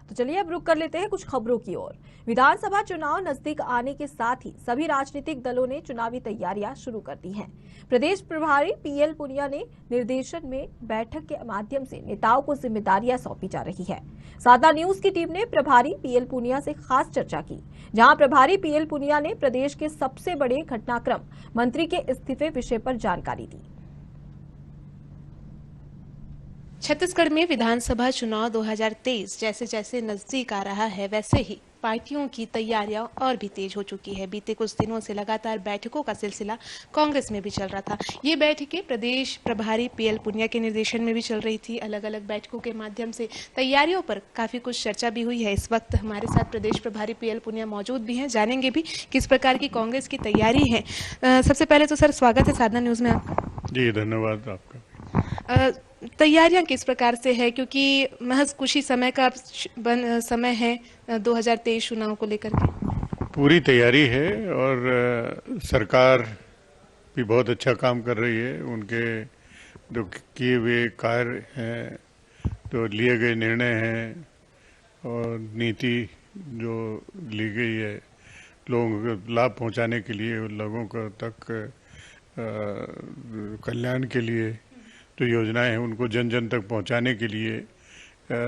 तो चलिए अब रुक कर लेते हैं कुछ खबरों की ओर। विधानसभा चुनाव नजदीक आने के साथ ही सभी राजनीतिक दलों ने चुनावी तैयारियां शुरू कर दी हैं। प्रदेश प्रभारी पीएल पुनिया ने निर्देशन में बैठक के माध्यम से नेताओं को जिम्मेदारियां सौंपी जा रही है। साधना न्यूज की टीम ने प्रभारी पीएल पुनिया से खास चर्चा की, जहां प्रभारी पीएल पुनिया ने प्रदेश के सबसे बड़े घटनाक्रम मंत्री के इस्तीफे विषय पर जानकारी दी। छत्तीसगढ़ में विधानसभा चुनाव 2023 जैसे जैसे नजदीक आ रहा है, वैसे ही पार्टियों की तैयारियां और भी तेज हो चुकी है। बीते कुछ दिनों से लगातार बैठकों का सिलसिला कांग्रेस में भी चल रहा था। ये बैठकें प्रदेश प्रभारी पीएल पुनिया के निर्देशन में भी चल रही थी। अलग अलग बैठकों के माध्यम से तैयारियों पर काफी कुछ चर्चा भी हुई है। इस वक्त हमारे साथ प्रदेश प्रभारी पीएल पुनिया मौजूद भी हैं, जानेंगे भी किस प्रकार की कांग्रेस की तैयारी है। सबसे पहले तो सर स्वागत है साधना न्यूज में आपका। जी धन्यवाद आपका। तैयारियां किस प्रकार से है, क्योंकि महज कुछ ही समय का समय है 2023 चुनाव को लेकर के? पूरी तैयारी है और सरकार भी बहुत अच्छा काम कर रही है। उनके जो किए हुए कार्य हैं, जो लिए गए निर्णय हैं और नीति जो ली गई है लोगों को लाभ पहुंचाने के लिए, लोगों को तक कल्याण के लिए जो योजनाएं हैं उनको जन जन तक पहुंचाने के लिए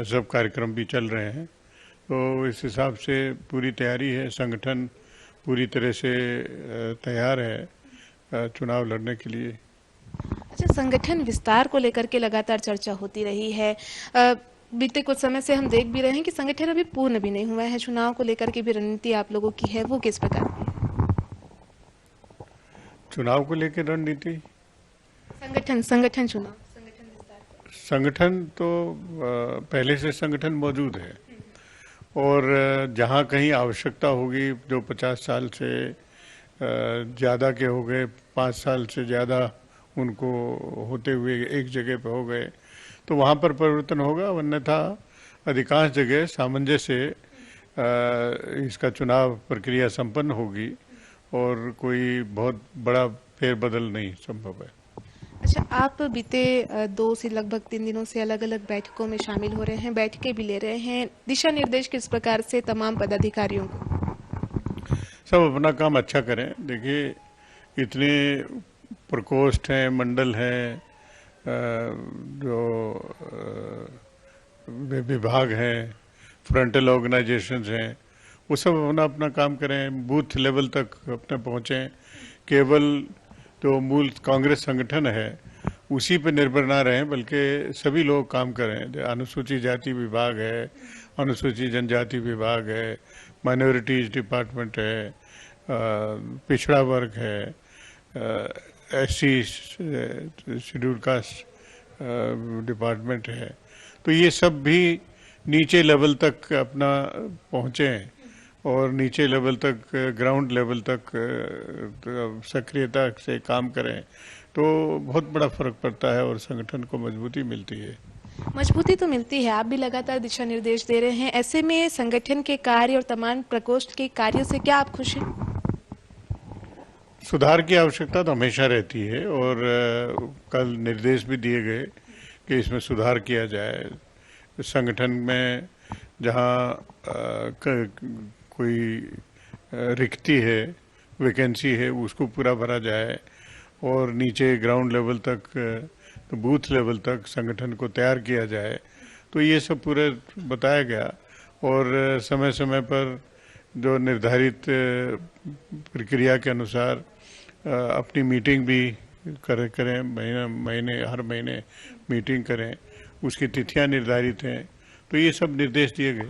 सब कार्यक्रम भी चल रहे हैं। तो इस हिसाब से पूरी तैयारी है। संगठन पूरी तरह से तैयार है चुनाव लड़ने के लिए। अच्छा, संगठन विस्तार को लेकर के लगातार चर्चा होती रही है। बीते कुछ समय से हम देख भी रहे हैं कि संगठन अभी पूर्ण भी नहीं हुआ है। चुनाव को लेकर के भी रणनीति आप लोगों की है, वो किस प्रकार की? चुनाव को लेकर रणनीति संगठन चुनाव संगठन तो पहले से संगठन मौजूद है और जहाँ कहीं आवश्यकता होगी, जो 50 साल से ज़्यादा के हो गए, 5 साल से ज़्यादा उनको होते हुए एक जगह पे हो गए, तो वहाँ पर परिवर्तन होगा। अन्यथा अधिकांश जगह सामंजस्य से इसका चुनाव प्रक्रिया संपन्न होगी और कोई बहुत बड़ा फेरबदल नहीं संभव है। अच्छा, आप बीते 2 से लगभग 3 दिनों से अलग अलग बैठकों में शामिल हो रहे हैं, बैठकें भी ले रहे हैं। दिशा निर्देश किस प्रकार से तमाम पदाधिकारियों को? सब अपना काम अच्छा करें। देखिए, इतने प्रकोष्ठ हैं, मंडल हैं, जो विभाग हैं, फ्रंटल ऑर्गेनाइजेशंस हैं, वो सब अपना अपना काम करें, बूथ लेवल तक अपने पहुँचें। केवल जो मूल कांग्रेस संगठन है उसी पे निर्भर ना रहें, बल्कि सभी लोग काम करें। अनुसूचित जाति विभाग है, अनुसूचित जनजाति विभाग है, माइनॉरिटीज डिपार्टमेंट है, पिछड़ा वर्ग है, एससी शेड्यूल्ड कास्ट डिपार्टमेंट है। तो ये सब भी नीचे लेवल तक अपना पहुँचें और नीचे लेवल तक, ग्राउंड लेवल तक सक्रियता से काम करें, तो बहुत बड़ा फर्क पड़ता है और संगठन को मजबूती मिलती है। मजबूती तो मिलती है। आप भी लगातार दिशा निर्देश दे रहे हैं, ऐसे में संगठन के कार्य और तमाम प्रकोष्ठ के कार्यों से क्या आप खुश हैं? सुधार की आवश्यकता तो हमेशा रहती है और कल निर्देश भी दिए गए कि इसमें सुधार किया जाए। संगठन में जहाँ कोई रिक्ति है, वैकेंसी है, उसको पूरा भरा जाए और नीचे ग्राउंड लेवल तक, तो बूथ लेवल तक संगठन को तैयार किया जाए। तो ये सब पूरे बताया गया और समय समय पर जो निर्धारित प्रक्रिया के अनुसार अपनी मीटिंग भी करें, हर महीने मीटिंग करें, उसकी तिथियां निर्धारित हैं। तो ये सब निर्देश दिए गए।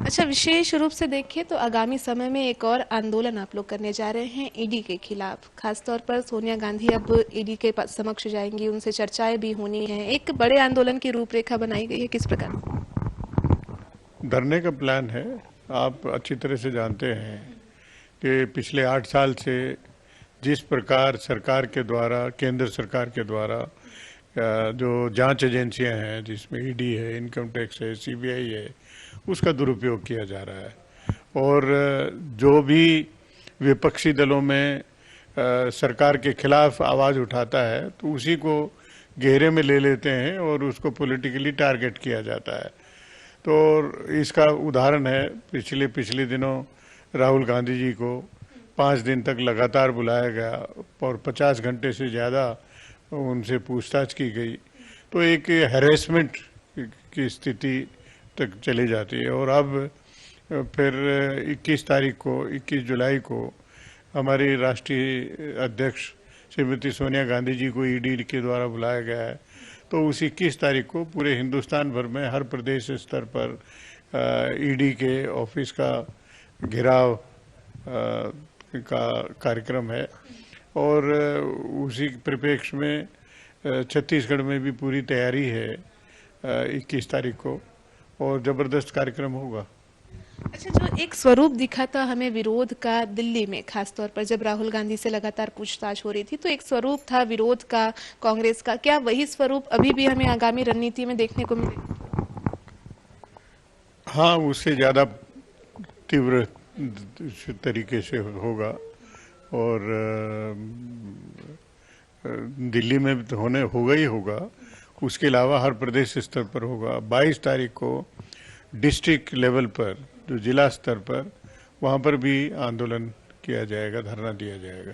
अच्छा, विशेष रूप से देखें तो आगामी समय में एक और आंदोलन आप लोग करने जा रहे हैं ईडी के खिलाफ। खासतौर पर सोनिया गांधी अब ईडी के समक्ष जाएंगी, उनसे चर्चाएं भी होनी है। एक बड़े आंदोलन की रूपरेखा बनाई गई है, किस प्रकार? धरने का प्लान है। आप अच्छी तरह से जानते हैं कि पिछले 8 साल से जिस प्रकार सरकार के द्वारा, केंद्र सरकार के द्वारा जो जांच एजेंसियां हैं, जिसमें ईडी है, इनकम टैक्स है, सीबीआई है, उसका दुरुपयोग किया जा रहा है। और जो भी विपक्षी दलों में सरकार के खिलाफ आवाज़ उठाता है तो उसी को घेरे में ले लेते हैं और उसको पॉलिटिकली टारगेट किया जाता है। तो इसका उदाहरण है पिछले दिनों राहुल गांधी जी को 5 दिन तक लगातार बुलाया गया और 50 घंटे से ज़्यादा उनसे पूछताछ की गई, तो एक हैरेसमेंट की स्थिति तक चली जाती है। और अब फिर 21 जुलाई को हमारी राष्ट्रीय अध्यक्ष श्रीमती सोनिया गांधी जी को ईडी के द्वारा बुलाया गया है। तो उस 21 तारीख को पूरे हिंदुस्तान भर में हर प्रदेश स्तर पर ईडी के ऑफिस का घेराव का कार्यक्रम है। और उसी परिप्रेक्ष्य में छत्तीसगढ़ में भी पूरी तैयारी है 21 तारीख को, और ज़बरदस्त कार्यक्रम होगा। अच्छा, जो एक स्वरूप दिखा था हमें विरोध का दिल्ली में, खासतौर पर जब राहुल गांधी से लगातार पूछताछ हो रही थी, तो एक स्वरूप था विरोध का, कांग्रेस का। क्या वही स्वरूप अभी भी हमें आगामी रणनीति में देखने को मिलेगा? हाँ, उससे ज़्यादा तीव्र तरीके से होगा। और दिल्ली में तो होगा ही होगा, उसके अलावा हर प्रदेश स्तर पर होगा। 22 तारीख को डिस्ट्रिक्ट लेवल पर, जो जिला स्तर पर, वहाँ पर भी आंदोलन किया जाएगा, धरना दिया जाएगा।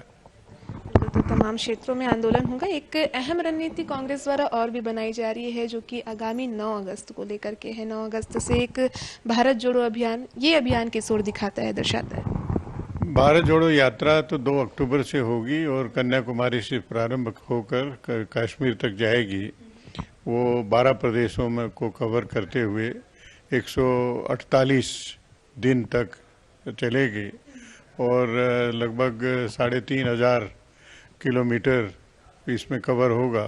तो तमाम क्षेत्रों में आंदोलन होगा। एक अहम रणनीति कांग्रेस द्वारा और भी बनाई जा रही है, जो कि आगामी 9 अगस्त को लेकर के है। 9 अगस्त से एक भारत जोड़ो अभियान, ये अभियान किस ओर दिखाता है, दर्शाता है? भारत जोड़ो यात्रा तो 2 अक्टूबर से होगी और कन्याकुमारी से प्रारंभ होकर कश्मीर तक जाएगी। वो 12 प्रदेशों में को कवर करते हुए 148 दिन तक चलेगी और लगभग 3,500 किलोमीटर इसमें कवर होगा।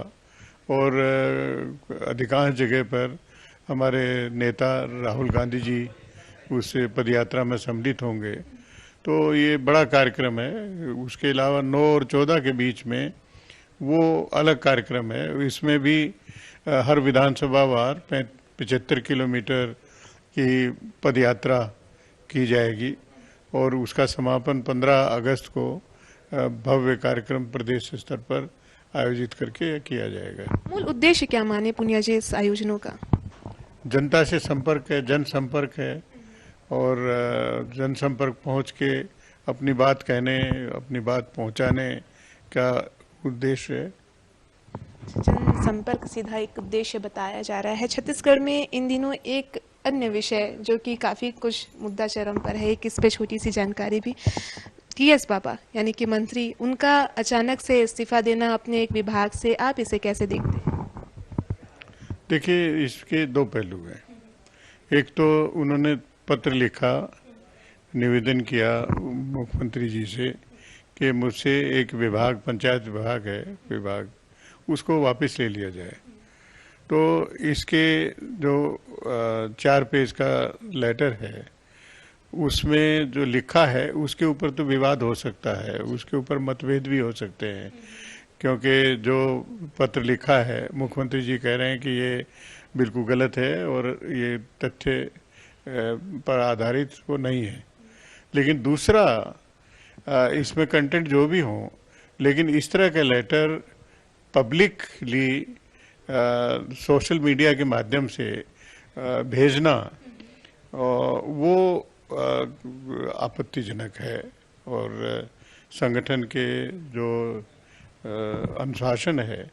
और अधिकांश जगह पर हमारे नेता राहुल गांधी जी उस पदयात्रा में सम्मिलित होंगे। तो ये बड़ा कार्यक्रम है। उसके अलावा 9 और 14 के बीच में वो अलग कार्यक्रम है। इसमें भी हर विधानसभा वार 75 किलोमीटर की पदयात्रा की जाएगी और उसका समापन 15 अगस्त को भव्य कार्यक्रम प्रदेश स्तर पर आयोजित करके किया जाएगा। मूल उद्देश्य क्या माने पुनिया जी इस आयोजनों का? जनता से संपर्क है, जनसंपर्क है और जनसंपर्क पहुंच के अपनी बात कहने, अपनी बात पहुंचाने का उद्देश्य है। जनसंपर्क सीधा एक उद्देश्य बताया जा रहा है। छत्तीसगढ़ में इन दिनों एक अन्य विषय जो कि काफी कुछ मुद्दा चरम पर है, एक इस पे छोटी सी जानकारी भी। टीएस बाबा यानी कि मंत्री, उनका अचानक से इस्तीफा देना अपने एक विभाग से, आप इसे कैसे देखते हैं? देखिए, इसके 2 पहलू हैं। एक तो उन्होंने पत्र लिखा, निवेदन किया मुख्यमंत्री जी से कि मुझसे एक विभाग, पंचायत विभाग है विभाग, उसको वापस ले लिया जाए। तो इसके जो 4 पेज का लेटर है उसमें जो लिखा है उसके ऊपर तो विवाद हो सकता है, उसके ऊपर मतभेद भी हो सकते हैं, क्योंकि जो पत्र लिखा है मुख्यमंत्री जी कह रहे हैं कि ये बिल्कुल गलत है और ये तथ्य पर आधारित वो नहीं है। लेकिन दूसरा, इसमें कंटेंट जो भी हो, लेकिन इस तरह के लेटर पब्लिकली सोशल मीडिया के माध्यम से भेजना वो आपत्तिजनक है और संगठन के जो अनुशासन है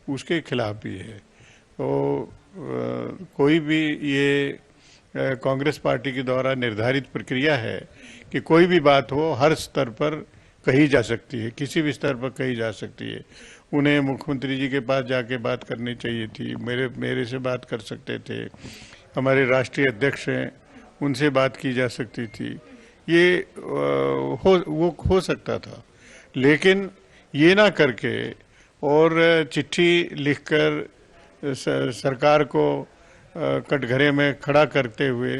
उसके खिलाफ भी है। तो कोई भी ये कांग्रेस पार्टी के द्वारा निर्धारित प्रक्रिया है कि कोई भी बात हो हर स्तर पर कही जा सकती है, किसी भी स्तर पर कही जा सकती है। उन्हें मुख्यमंत्री जी के पास जाके बात करनी चाहिए थी, मेरे से बात कर सकते थे, हमारे राष्ट्रीय अध्यक्ष हैं उनसे बात की जा सकती थी, ये वो हो सकता था। लेकिन ये ना करके और चिट्ठी लिखकर सरकार को कटघरे में खड़ा करते हुए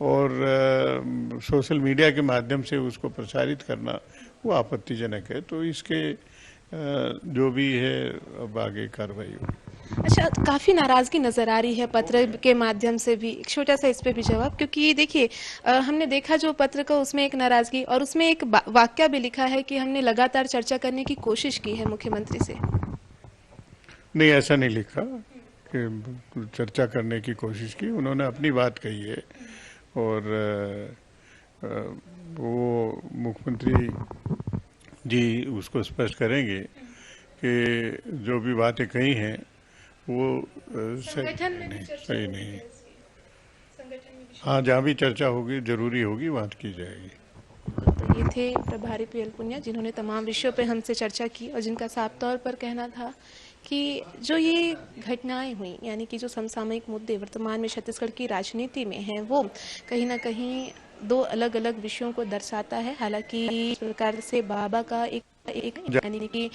और सोशल मीडिया के माध्यम से उसको प्रसारित करना वो आपत्तिजनक है। तो इसके जो भी है अब आगे कार्रवाई होगी। अच्छा, काफी नाराजगी नजर आ रही है पत्र के माध्यम से भी। एक छोटा सा इस पे भी जवाब, क्योंकि देखिए हमने देखा जो पत्र का, उसमें एक नाराजगी और उसमें एक वाक्य भी लिखा है कि हमने लगातार चर्चा करने की कोशिश की है मुख्यमंत्री से। नहीं, ऐसा नहीं लिखा। चर्चा करने की कोशिश की। उन्होंने अपनी बात कही है और वो मुख्यमंत्री जी उसको स्पष्ट करेंगे कि जो भी बातें कही हैं वो सही नहीं। हाँ, जहाँ भी चर्चा होगी जरूरी होगी वहाँ की जाएगी। तो ये थे प्रभारी पीएल पुनिया, जिन्होंने तमाम विषयों पर हमसे चर्चा की और जिनका साफ तौर पर कहना था कि जो ये घटनाएं हुई, यानी कि जो समसामयिक मुद्दे वर्तमान में छत्तीसगढ़ की राजनीति में हैं, वो कहीं ना कहीं दो अलग अलग विषयों को दर्शाता है। हालांकि इस प्रकार से बाबा का एक यानी कि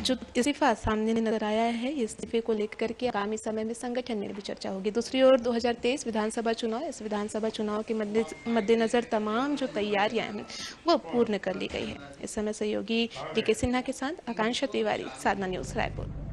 जो इस्तीफा सामने नजर आया है, इस्तीफे को लेकर के आगामी समय में संगठन में भी चर्चा होगी। दूसरी ओर 2023 विधानसभा चुनाव, इस विधानसभा चुनाव के मद्देनजर तमाम जो तैयारियां हैं वो पूर्ण कर ली गई है। इस समय सहयोगी DK सिन्हा के साथ आकांक्षा तिवारी, साधना न्यूज, रायपुर।